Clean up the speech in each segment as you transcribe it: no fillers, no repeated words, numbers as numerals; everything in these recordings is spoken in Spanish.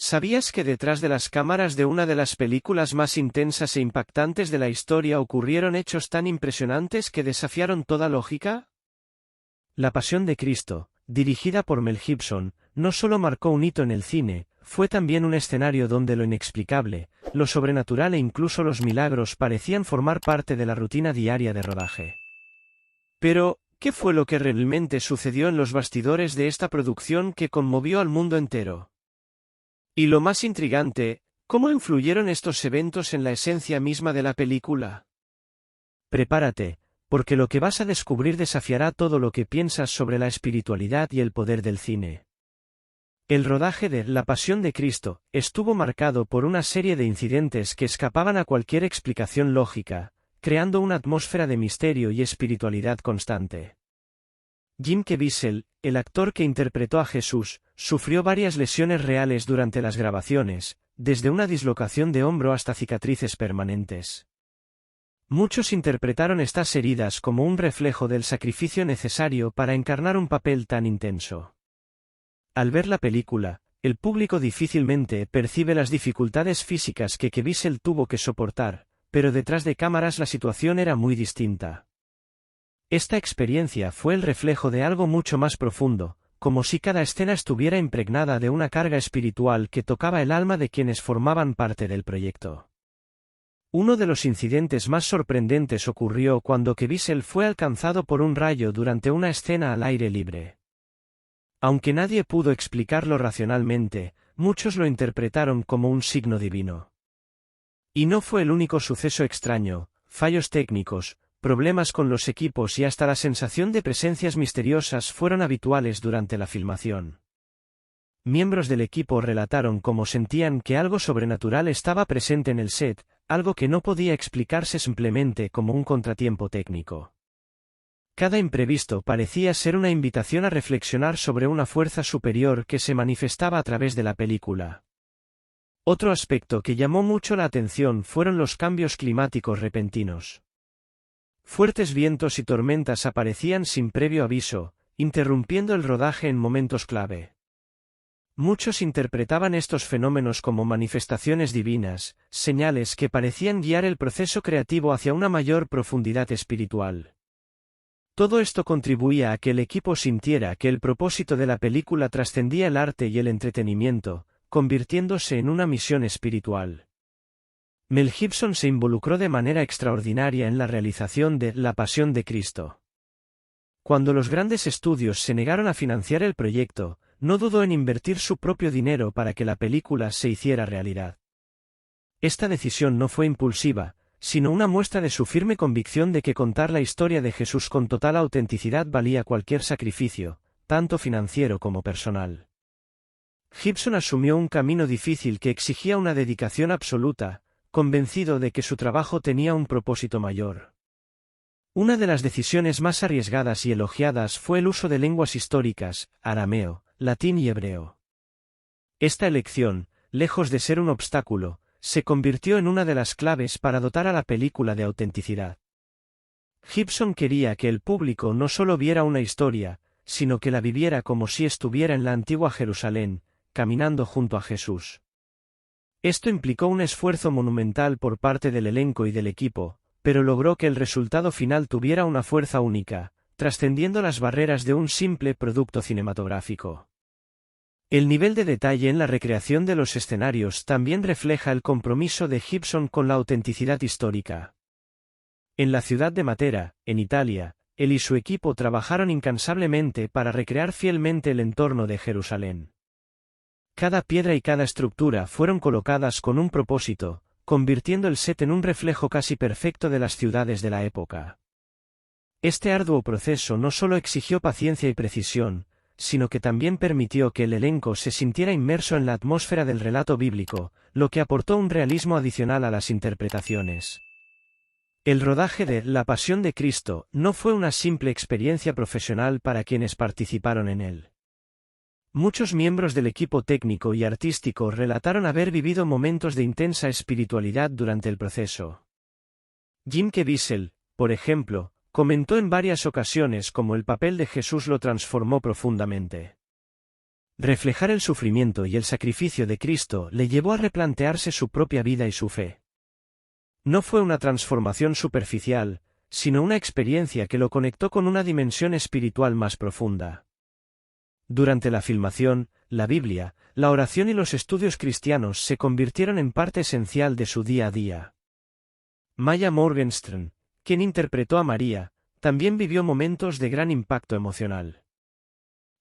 ¿Sabías que detrás de las cámaras de una de las películas más intensas e impactantes de la historia ocurrieron hechos tan impresionantes que desafiaron toda lógica? La Pasión de Cristo, dirigida por Mel Gibson, no solo marcó un hito en el cine, fue también un escenario donde lo inexplicable, lo sobrenatural e incluso los milagros parecían formar parte de la rutina diaria de rodaje. Pero, ¿qué fue lo que realmente sucedió en los bastidores de esta producción que conmovió al mundo entero? Y lo más intrigante, ¿cómo influyeron estos eventos en la esencia misma de la película? Prepárate, porque lo que vas a descubrir desafiará todo lo que piensas sobre la espiritualidad y el poder del cine. El rodaje de La Pasión de Cristo estuvo marcado por una serie de incidentes que escapaban a cualquier explicación lógica, creando una atmósfera de misterio y espiritualidad constante. Jim Caviezel, el actor que interpretó a Jesús, sufrió varias lesiones reales durante las grabaciones, desde una dislocación de hombro hasta cicatrices permanentes. Muchos interpretaron estas heridas como un reflejo del sacrificio necesario para encarnar un papel tan intenso. Al ver la película, el público difícilmente percibe las dificultades físicas que Caviezel tuvo que soportar, pero detrás de cámaras la situación era muy distinta. Esta experiencia fue el reflejo de algo mucho más profundo, como si cada escena estuviera impregnada de una carga espiritual que tocaba el alma de quienes formaban parte del proyecto. Uno de los incidentes más sorprendentes ocurrió cuando Caviezel fue alcanzado por un rayo durante una escena al aire libre. Aunque nadie pudo explicarlo racionalmente, muchos lo interpretaron como un signo divino. Y no fue el único suceso extraño, fallos técnicos, problemas con los equipos y hasta la sensación de presencias misteriosas fueron habituales durante la filmación. Miembros del equipo relataron cómo sentían que algo sobrenatural estaba presente en el set, algo que no podía explicarse simplemente como un contratiempo técnico. Cada imprevisto parecía ser una invitación a reflexionar sobre una fuerza superior que se manifestaba a través de la película. Otro aspecto que llamó mucho la atención fueron los cambios climáticos repentinos. Fuertes vientos y tormentas aparecían sin previo aviso, interrumpiendo el rodaje en momentos clave. Muchos interpretaban estos fenómenos como manifestaciones divinas, señales que parecían guiar el proceso creativo hacia una mayor profundidad espiritual. Todo esto contribuía a que el equipo sintiera que el propósito de la película trascendía el arte y el entretenimiento, convirtiéndose en una misión espiritual. Mel Gibson se involucró de manera extraordinaria en la realización de La Pasión de Cristo. Cuando los grandes estudios se negaron a financiar el proyecto, no dudó en invertir su propio dinero para que la película se hiciera realidad. Esta decisión no fue impulsiva, sino una muestra de su firme convicción de que contar la historia de Jesús con total autenticidad valía cualquier sacrificio, tanto financiero como personal. Gibson asumió un camino difícil que exigía una dedicación absoluta, convencido de que su trabajo tenía un propósito mayor. Una de las decisiones más arriesgadas y elogiadas fue el uso de lenguas históricas, arameo, latín y hebreo. Esta elección, lejos de ser un obstáculo, se convirtió en una de las claves para dotar a la película de autenticidad. Gibson quería que el público no solo viera una historia, sino que la viviera como si estuviera en la antigua Jerusalén, caminando junto a Jesús. Esto implicó un esfuerzo monumental por parte del elenco y del equipo, pero logró que el resultado final tuviera una fuerza única, trascendiendo las barreras de un simple producto cinematográfico. El nivel de detalle en la recreación de los escenarios también refleja el compromiso de Gibson con la autenticidad histórica. En la ciudad de Matera, en Italia, él y su equipo trabajaron incansablemente para recrear fielmente el entorno de Jerusalén. Cada piedra y cada estructura fueron colocadas con un propósito, convirtiendo el set en un reflejo casi perfecto de las ciudades de la época. Este arduo proceso no solo exigió paciencia y precisión, sino que también permitió que el elenco se sintiera inmerso en la atmósfera del relato bíblico, lo que aportó un realismo adicional a las interpretaciones. El rodaje de La Pasión de Cristo no fue una simple experiencia profesional para quienes participaron en él. Muchos miembros del equipo técnico y artístico relataron haber vivido momentos de intensa espiritualidad durante el proceso. Jim Caviezel, por ejemplo, comentó en varias ocasiones cómo el papel de Jesús lo transformó profundamente. Reflejar el sufrimiento y el sacrificio de Cristo le llevó a replantearse su propia vida y su fe. No fue una transformación superficial, sino una experiencia que lo conectó con una dimensión espiritual más profunda. Durante la filmación, la Biblia, la oración y los estudios cristianos se convirtieron en parte esencial de su día a día. Maya Morgenstern, quien interpretó a María, también vivió momentos de gran impacto emocional.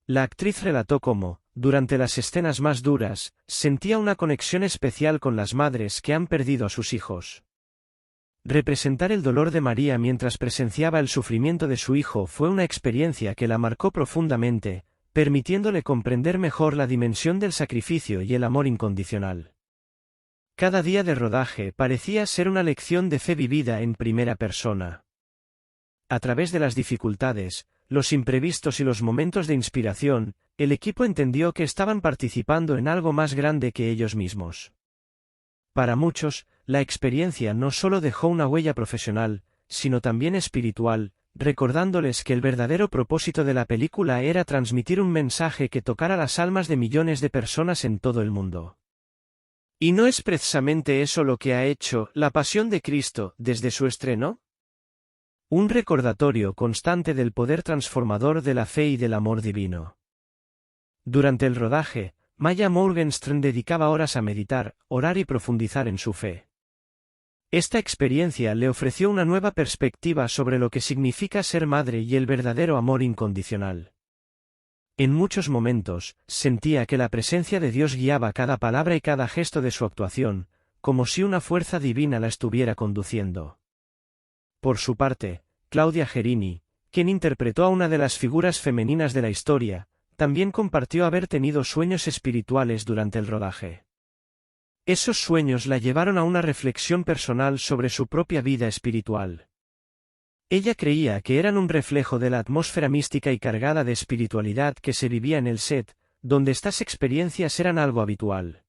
La actriz relató cómo, durante las escenas más duras, sentía una conexión especial con las madres que han perdido a sus hijos. Representar el dolor de María mientras presenciaba el sufrimiento de su hijo fue una experiencia que la marcó profundamente, permitiéndole comprender mejor la dimensión del sacrificio y el amor incondicional. Cada día de rodaje parecía ser una lección de fe vivida en primera persona. A través de las dificultades, los imprevistos y los momentos de inspiración, el equipo entendió que estaban participando en algo más grande que ellos mismos. Para muchos, la experiencia no solo dejó una huella profesional, sino también espiritual, recordándoles que el verdadero propósito de la película era transmitir un mensaje que tocara las almas de millones de personas en todo el mundo. ¿Y no es precisamente eso lo que ha hecho La Pasión de Cristo desde su estreno? Un recordatorio constante del poder transformador de la fe y del amor divino. Durante el rodaje, Maya Morgenstern dedicaba horas a meditar, orar y profundizar en su fe. Esta experiencia le ofreció una nueva perspectiva sobre lo que significa ser madre y el verdadero amor incondicional. En muchos momentos, sentía que la presencia de Dios guiaba cada palabra y cada gesto de su actuación, como si una fuerza divina la estuviera conduciendo. Por su parte, Claudia Gerini, quien interpretó a una de las figuras femeninas de la historia, también compartió haber tenido sueños espirituales durante el rodaje. Esos sueños la llevaron a una reflexión personal sobre su propia vida espiritual. Ella creía que eran un reflejo de la atmósfera mística y cargada de espiritualidad que se vivía en el set, donde estas experiencias eran algo habitual.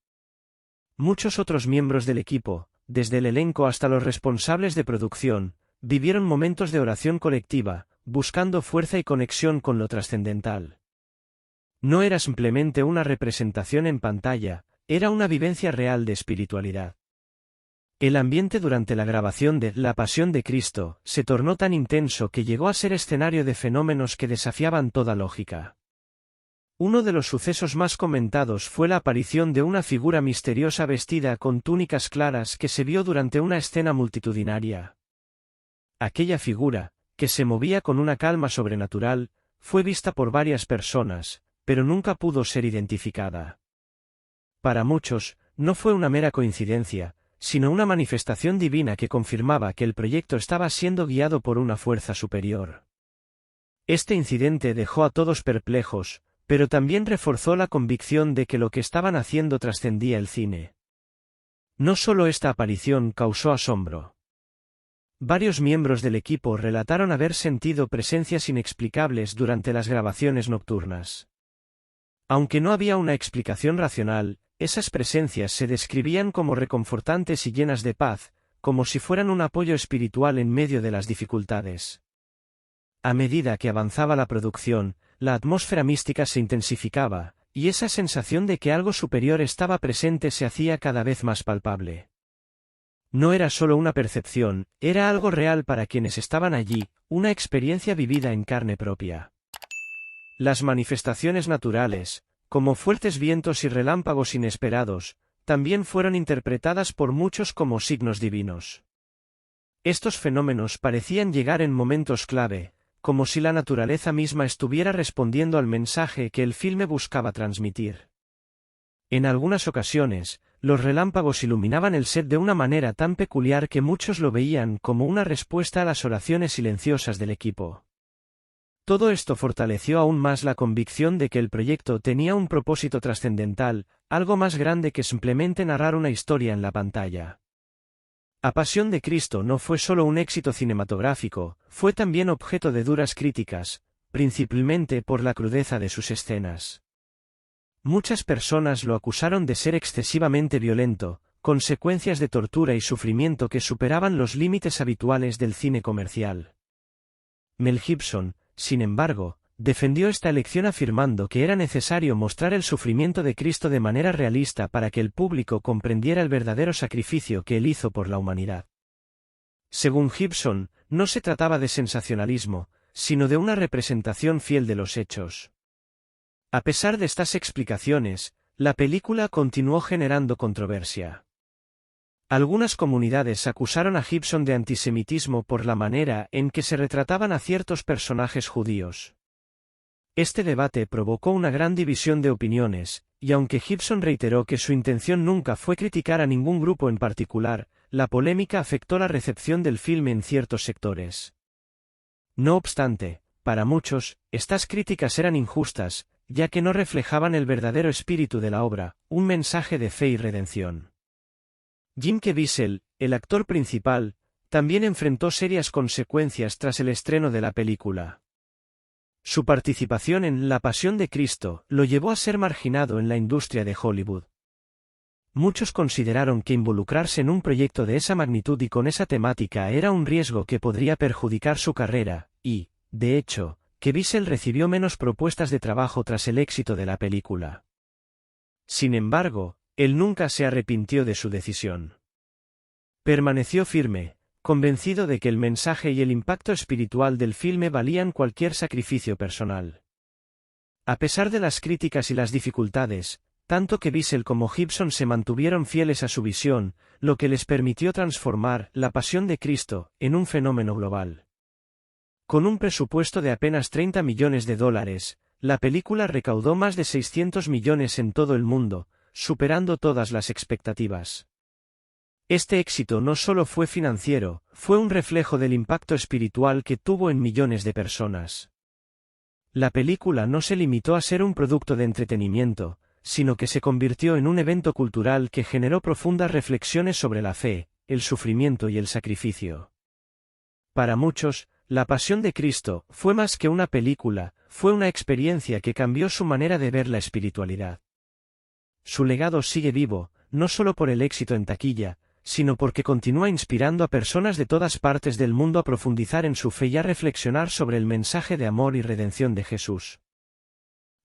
Muchos otros miembros del equipo, desde el elenco hasta los responsables de producción, vivieron momentos de oración colectiva, buscando fuerza y conexión con lo trascendental. No era simplemente una representación en pantalla, era una vivencia real de espiritualidad. El ambiente durante la grabación de La Pasión de Cristo se tornó tan intenso que llegó a ser escenario de fenómenos que desafiaban toda lógica. Uno de los sucesos más comentados fue la aparición de una figura misteriosa vestida con túnicas claras que se vio durante una escena multitudinaria. Aquella figura, que se movía con una calma sobrenatural, fue vista por varias personas, pero nunca pudo ser identificada. Para muchos, no fue una mera coincidencia, sino una manifestación divina que confirmaba que el proyecto estaba siendo guiado por una fuerza superior. Este incidente dejó a todos perplejos, pero también reforzó la convicción de que lo que estaban haciendo trascendía el cine. No solo esta aparición causó asombro. Varios miembros del equipo relataron haber sentido presencias inexplicables durante las grabaciones nocturnas. Aunque no había una explicación racional, esas presencias se describían como reconfortantes y llenas de paz, como si fueran un apoyo espiritual en medio de las dificultades. A medida que avanzaba la producción, la atmósfera mística se intensificaba, y esa sensación de que algo superior estaba presente se hacía cada vez más palpable. No era solo una percepción, era algo real para quienes estaban allí, una experiencia vivida en carne propia. Las manifestaciones naturales, como fuertes vientos y relámpagos inesperados, también fueron interpretadas por muchos como signos divinos. Estos fenómenos parecían llegar en momentos clave, como si la naturaleza misma estuviera respondiendo al mensaje que el filme buscaba transmitir. En algunas ocasiones, los relámpagos iluminaban el set de una manera tan peculiar que muchos lo veían como una respuesta a las oraciones silenciosas del equipo. Todo esto fortaleció aún más la convicción de que el proyecto tenía un propósito trascendental, algo más grande que simplemente narrar una historia en la pantalla. La Pasión de Cristo no fue solo un éxito cinematográfico, fue también objeto de duras críticas, principalmente por la crudeza de sus escenas. Muchas personas lo acusaron de ser excesivamente violento, consecuencias de tortura y sufrimiento que superaban los límites habituales del cine comercial. Mel Gibson, sin embargo, defendió esta elección afirmando que era necesario mostrar el sufrimiento de Cristo de manera realista para que el público comprendiera el verdadero sacrificio que él hizo por la humanidad. Según Gibson, no se trataba de sensacionalismo, sino de una representación fiel de los hechos. A pesar de estas explicaciones, la película continuó generando controversia. Algunas comunidades acusaron a Gibson de antisemitismo por la manera en que se retrataban a ciertos personajes judíos. Este debate provocó una gran división de opiniones, y aunque Gibson reiteró que su intención nunca fue criticar a ningún grupo en particular, la polémica afectó la recepción del filme en ciertos sectores. No obstante, para muchos, estas críticas eran injustas, ya que no reflejaban el verdadero espíritu de la obra, un mensaje de fe y redención. Jim Caviezel, el actor principal, también enfrentó serias consecuencias tras el estreno de la película. Su participación en La Pasión de Cristo lo llevó a ser marginado en la industria de Hollywood. Muchos consideraron que involucrarse en un proyecto de esa magnitud y con esa temática era un riesgo que podría perjudicar su carrera, y, de hecho, Caviezel recibió menos propuestas de trabajo tras el éxito de la película. Sin embargo, él nunca se arrepintió de su decisión. Permaneció firme, convencido de que el mensaje y el impacto espiritual del filme valían cualquier sacrificio personal. A pesar de las críticas y las dificultades, tanto Caviezel como Gibson se mantuvieron fieles a su visión, lo que les permitió transformar La Pasión de Cristo en un fenómeno global. Con un presupuesto de apenas $30 millones, la película recaudó más de 600 millones en todo el mundo, superando todas las expectativas. Este éxito no solo fue financiero, fue un reflejo del impacto espiritual que tuvo en millones de personas. La película no se limitó a ser un producto de entretenimiento, sino que se convirtió en un evento cultural que generó profundas reflexiones sobre la fe, el sufrimiento y el sacrificio. Para muchos, La Pasión de Cristo fue más que una película, fue una experiencia que cambió su manera de ver la espiritualidad. Su legado sigue vivo, no solo por el éxito en taquilla, sino porque continúa inspirando a personas de todas partes del mundo a profundizar en su fe y a reflexionar sobre el mensaje de amor y redención de Jesús.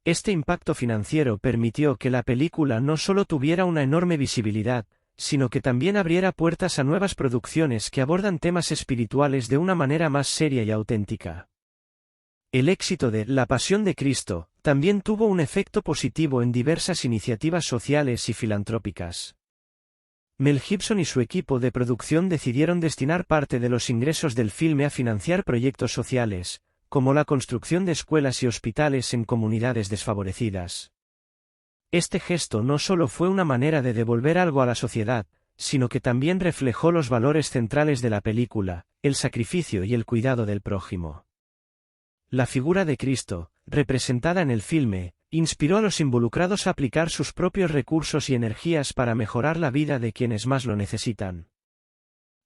Este impacto financiero permitió que la película no solo tuviera una enorme visibilidad, sino que también abriera puertas a nuevas producciones que abordan temas espirituales de una manera más seria y auténtica. El éxito de La Pasión de Cristo también tuvo un efecto positivo en diversas iniciativas sociales y filantrópicas. Mel Gibson y su equipo de producción decidieron destinar parte de los ingresos del filme a financiar proyectos sociales, como la construcción de escuelas y hospitales en comunidades desfavorecidas. Este gesto no solo fue una manera de devolver algo a la sociedad, sino que también reflejó los valores centrales de la película, el sacrificio y el cuidado del prójimo. La figura de Cristo, representada en el filme, inspiró a los involucrados a aplicar sus propios recursos y energías para mejorar la vida de quienes más lo necesitan.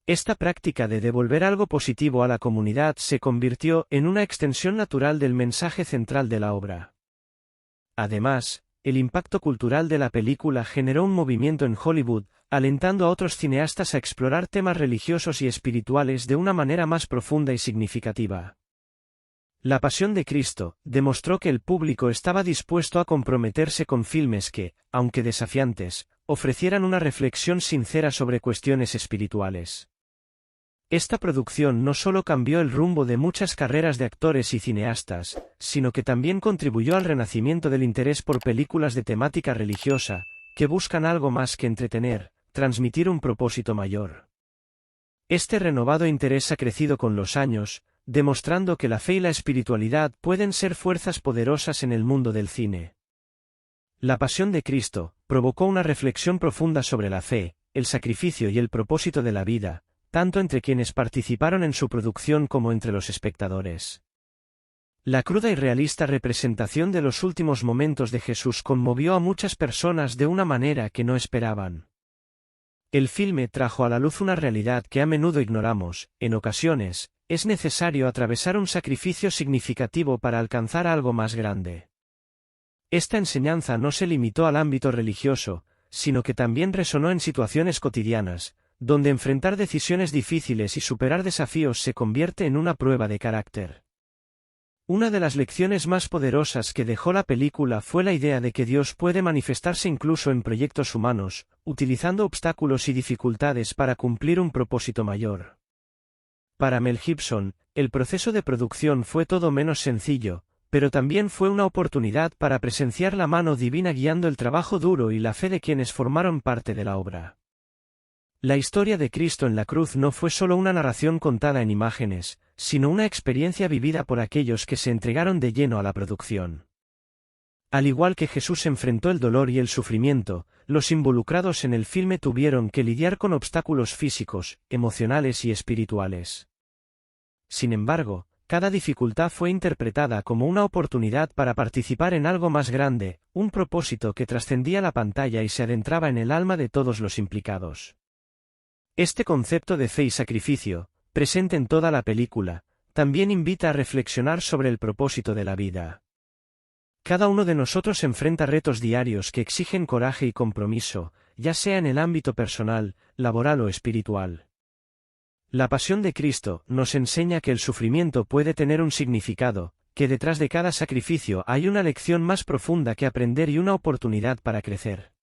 Esta práctica de devolver algo positivo a la comunidad se convirtió en una extensión natural del mensaje central de la obra. Además, el impacto cultural de la película generó un movimiento en Hollywood, alentando a otros cineastas a explorar temas religiosos y espirituales de una manera más profunda y significativa. La Pasión de Cristo demostró que el público estaba dispuesto a comprometerse con filmes que, aunque desafiantes, ofrecieran una reflexión sincera sobre cuestiones espirituales. Esta producción no solo cambió el rumbo de muchas carreras de actores y cineastas, sino que también contribuyó al renacimiento del interés por películas de temática religiosa, que buscan algo más que entretener, transmitir un propósito mayor. Este renovado interés ha crecido con los años, demostrando que la fe y la espiritualidad pueden ser fuerzas poderosas en el mundo del cine. La Pasión de Cristo provocó una reflexión profunda sobre la fe, el sacrificio y el propósito de la vida, tanto entre quienes participaron en su producción como entre los espectadores. La cruda y realista representación de los últimos momentos de Jesús conmovió a muchas personas de una manera que no esperaban. El filme trajo a la luz una realidad que a menudo ignoramos. En ocasiones, es necesario atravesar un sacrificio significativo para alcanzar algo más grande. Esta enseñanza no se limitó al ámbito religioso, sino que también resonó en situaciones cotidianas, donde enfrentar decisiones difíciles y superar desafíos se convierte en una prueba de carácter. Una de las lecciones más poderosas que dejó la película fue la idea de que Dios puede manifestarse incluso en proyectos humanos, utilizando obstáculos y dificultades para cumplir un propósito mayor. Para Mel Gibson, el proceso de producción fue todo menos sencillo, pero también fue una oportunidad para presenciar la mano divina guiando el trabajo duro y la fe de quienes formaron parte de la obra. La historia de Cristo en la cruz no fue solo una narración contada en imágenes, sino una experiencia vivida por aquellos que se entregaron de lleno a la producción. Al igual que Jesús enfrentó el dolor y el sufrimiento, los involucrados en el filme tuvieron que lidiar con obstáculos físicos, emocionales y espirituales. Sin embargo, cada dificultad fue interpretada como una oportunidad para participar en algo más grande, un propósito que trascendía la pantalla y se adentraba en el alma de todos los implicados. Este concepto de fe y sacrificio, presente en toda la película, también invita a reflexionar sobre el propósito de la vida. Cada uno de nosotros enfrenta retos diarios que exigen coraje y compromiso, ya sea en el ámbito personal, laboral o espiritual. La pasión de Cristo nos enseña que el sufrimiento puede tener un significado, que detrás de cada sacrificio hay una lección más profunda que aprender y una oportunidad para crecer.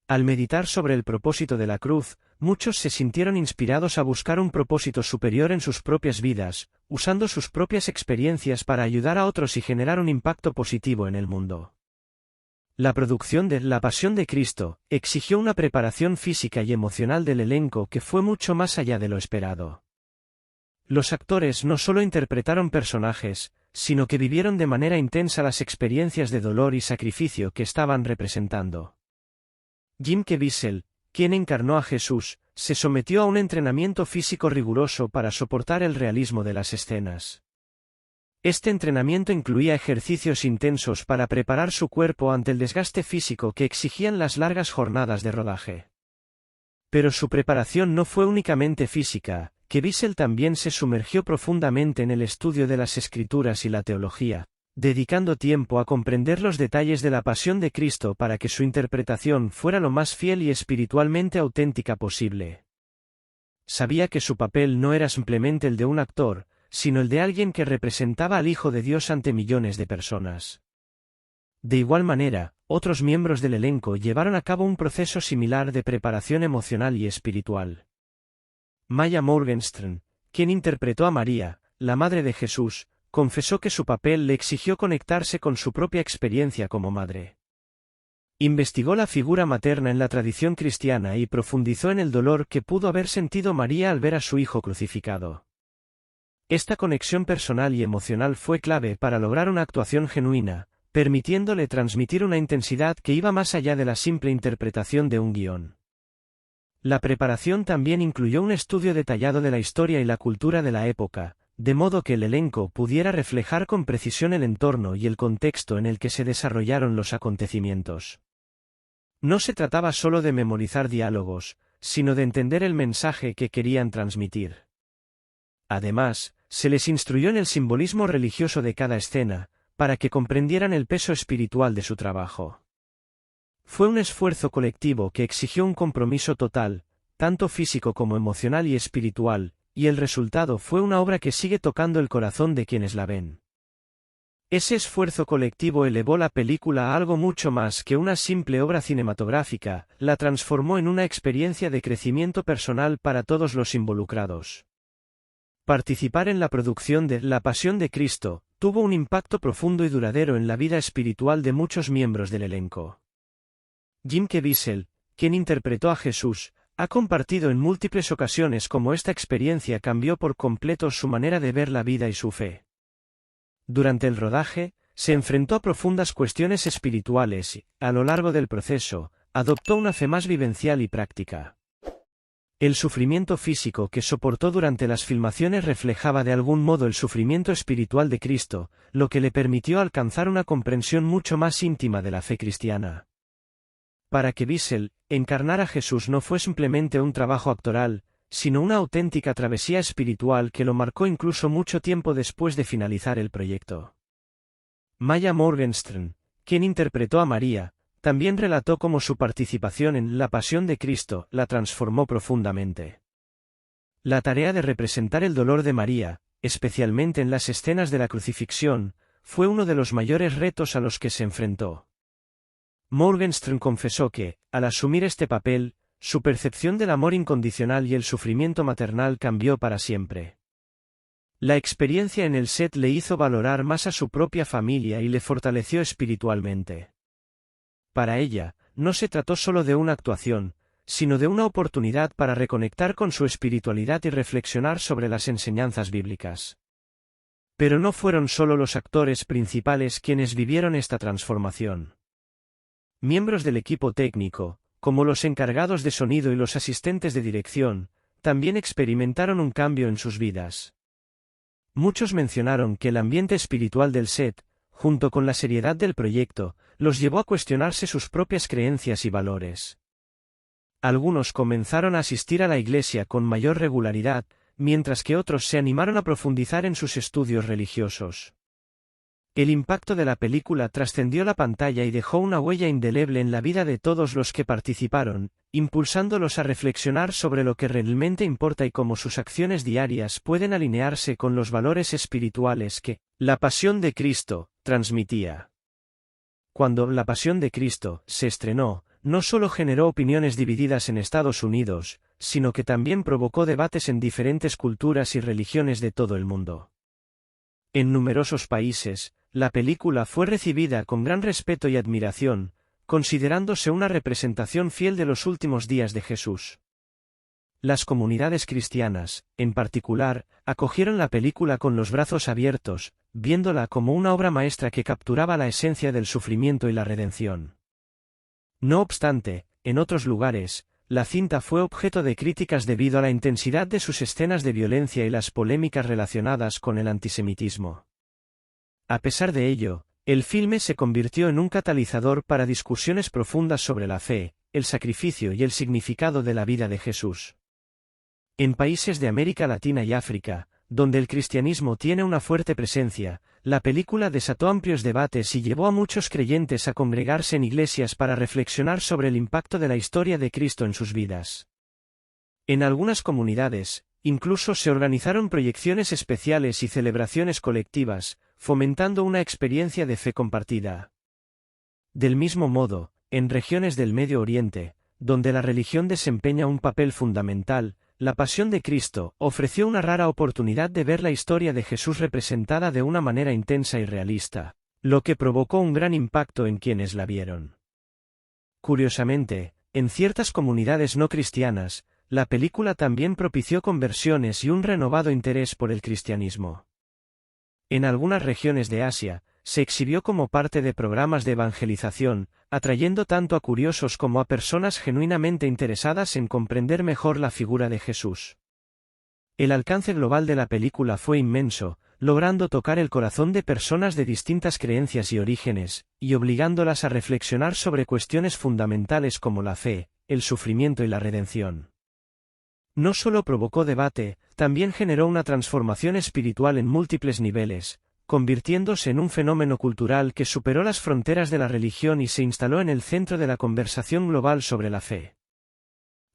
Al meditar sobre el propósito de la cruz, muchos se sintieron inspirados a buscar un propósito superior en sus propias vidas, usando sus propias experiencias para ayudar a otros y generar un impacto positivo en el mundo. La producción de La Pasión de Cristo exigió una preparación física y emocional del elenco que fue mucho más allá de lo esperado. Los actores no solo interpretaron personajes, sino que vivieron de manera intensa las experiencias de dolor y sacrificio que estaban representando. Jim Caviezel, quien encarnó a Jesús, se sometió a un entrenamiento físico riguroso para soportar el realismo de las escenas. Este entrenamiento incluía ejercicios intensos para preparar su cuerpo ante el desgaste físico que exigían las largas jornadas de rodaje. Pero su preparación no fue únicamente física, Caviezel también se sumergió profundamente en el estudio de las Escrituras y la teología, dedicando tiempo a comprender los detalles de la pasión de Cristo para que su interpretación fuera lo más fiel y espiritualmente auténtica posible. Sabía que su papel no era simplemente el de un actor, sino el de alguien que representaba al Hijo de Dios ante millones de personas. De igual manera, otros miembros del elenco llevaron a cabo un proceso similar de preparación emocional y espiritual. Maya Morgenstern, quien interpretó a María, la madre de Jesús, confesó que su papel le exigió conectarse con su propia experiencia como madre. Investigó la figura materna en la tradición cristiana y profundizó en el dolor que pudo haber sentido María al ver a su hijo crucificado. Esta conexión personal y emocional fue clave para lograr una actuación genuina, permitiéndole transmitir una intensidad que iba más allá de la simple interpretación de un guión. La preparación también incluyó un estudio detallado de la historia y la cultura de la época, de modo que el elenco pudiera reflejar con precisión el entorno y el contexto en el que se desarrollaron los acontecimientos. No se trataba solo de memorizar diálogos, sino de entender el mensaje que querían transmitir. Además, se les instruyó en el simbolismo religioso de cada escena, para que comprendieran el peso espiritual de su trabajo. Fue un esfuerzo colectivo que exigió un compromiso total, tanto físico como emocional y espiritual, y el resultado fue una obra que sigue tocando el corazón de quienes la ven. Ese esfuerzo colectivo elevó la película a algo mucho más que una simple obra cinematográfica, la transformó en una experiencia de crecimiento personal para todos los involucrados. Participar en la producción de La Pasión de Cristo tuvo un impacto profundo y duradero en la vida espiritual de muchos miembros del elenco. Jim Caviezel, quien interpretó a Jesús, ha compartido en múltiples ocasiones cómo esta experiencia cambió por completo su manera de ver la vida y su fe. Durante el rodaje, se enfrentó a profundas cuestiones espirituales y, a lo largo del proceso, adoptó una fe más vivencial y práctica. El sufrimiento físico que soportó durante las filmaciones reflejaba de algún modo el sufrimiento espiritual de Cristo, lo que le permitió alcanzar una comprensión mucho más íntima de la fe cristiana. Para Caviezel, encarnar a Jesús no fue simplemente un trabajo actoral, sino una auténtica travesía espiritual que lo marcó incluso mucho tiempo después de finalizar el proyecto. Maya Morgenstern, quien interpretó a María, también relató cómo su participación en La Pasión de Cristo la transformó profundamente. La tarea de representar el dolor de María, especialmente en las escenas de la crucifixión, fue uno de los mayores retos a los que se enfrentó. Morgenstern confesó que, al asumir este papel, su percepción del amor incondicional y el sufrimiento maternal cambió para siempre. La experiencia en el set le hizo valorar más a su propia familia y le fortaleció espiritualmente. Para ella, no se trató solo de una actuación, sino de una oportunidad para reconectar con su espiritualidad y reflexionar sobre las enseñanzas bíblicas. Pero no fueron solo los actores principales quienes vivieron esta transformación. Miembros del equipo técnico, como los encargados de sonido y los asistentes de dirección, también experimentaron un cambio en sus vidas. Muchos mencionaron que el ambiente espiritual del set, junto con la seriedad del proyecto, los llevó a cuestionarse sus propias creencias y valores. Algunos comenzaron a asistir a la iglesia con mayor regularidad, mientras que otros se animaron a profundizar en sus estudios religiosos. El impacto de la película trascendió la pantalla y dejó una huella indeleble en la vida de todos los que participaron, impulsándolos a reflexionar sobre lo que realmente importa y cómo sus acciones diarias pueden alinearse con los valores espirituales que La Pasión de Cristo transmitía. Cuando La Pasión de Cristo se estrenó, no solo generó opiniones divididas en Estados Unidos, sino que también provocó debates en diferentes culturas y religiones de todo el mundo. En numerosos países, la película fue recibida con gran respeto y admiración, considerándose una representación fiel de los últimos días de Jesús. Las comunidades cristianas, en particular, acogieron la película con los brazos abiertos, viéndola como una obra maestra que capturaba la esencia del sufrimiento y la redención. No obstante, en otros lugares, la cinta fue objeto de críticas debido a la intensidad de sus escenas de violencia y las polémicas relacionadas con el antisemitismo. A pesar de ello, el filme se convirtió en un catalizador para discusiones profundas sobre la fe, el sacrificio y el significado de la vida de Jesús. En países de América Latina y África, donde el cristianismo tiene una fuerte presencia, la película desató amplios debates y llevó a muchos creyentes a congregarse en iglesias para reflexionar sobre el impacto de la historia de Cristo en sus vidas. En algunas comunidades, incluso se organizaron proyecciones especiales y celebraciones colectivas, fomentando una experiencia de fe compartida. Del mismo modo, en regiones del Medio Oriente, donde la religión desempeña un papel fundamental, La Pasión de Cristo ofreció una rara oportunidad de ver la historia de Jesús representada de una manera intensa y realista, lo que provocó un gran impacto en quienes la vieron. Curiosamente, en ciertas comunidades no cristianas, la película también propició conversiones y un renovado interés por el cristianismo. En algunas regiones de Asia, se exhibió como parte de programas de evangelización, atrayendo tanto a curiosos como a personas genuinamente interesadas en comprender mejor la figura de Jesús. El alcance global de la película fue inmenso, logrando tocar el corazón de personas de distintas creencias y orígenes, y obligándolas a reflexionar sobre cuestiones fundamentales como la fe, el sufrimiento y la redención. No solo provocó debate, también generó una transformación espiritual en múltiples niveles, convirtiéndose en un fenómeno cultural que superó las fronteras de la religión y se instaló en el centro de la conversación global sobre la fe.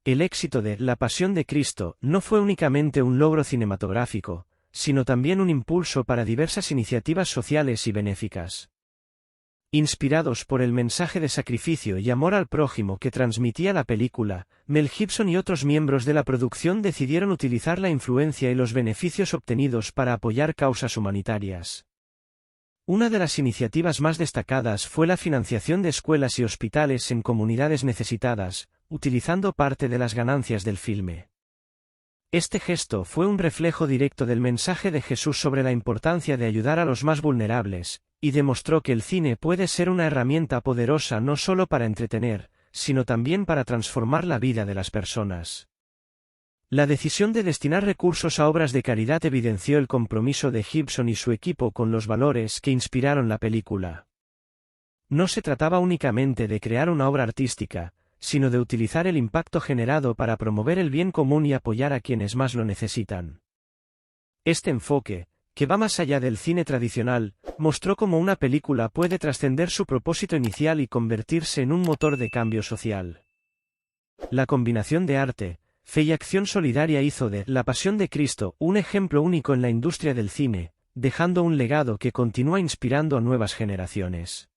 El éxito de La Pasión de Cristo no fue únicamente un logro cinematográfico, sino también un impulso para diversas iniciativas sociales y benéficas. Inspirados por el mensaje de sacrificio y amor al prójimo que transmitía la película, Mel Gibson y otros miembros de la producción decidieron utilizar la influencia y los beneficios obtenidos para apoyar causas humanitarias. Una de las iniciativas más destacadas fue la financiación de escuelas y hospitales en comunidades necesitadas, utilizando parte de las ganancias del filme. Este gesto fue un reflejo directo del mensaje de Jesús sobre la importancia de ayudar a los más vulnerables, y demostró que el cine puede ser una herramienta poderosa no solo para entretener, sino también para transformar la vida de las personas. La decisión de destinar recursos a obras de caridad evidenció el compromiso de Gibson y su equipo con los valores que inspiraron la película. No se trataba únicamente de crear una obra artística, sino de utilizar el impacto generado para promover el bien común y apoyar a quienes más lo necesitan. Este enfoque, que va más allá del cine tradicional, mostró cómo una película puede trascender su propósito inicial y convertirse en un motor de cambio social. La combinación de arte, Fe y Acción Solidaria hizo de La Pasión de Cristo un ejemplo único en la industria del cine, dejando un legado que continúa inspirando a nuevas generaciones.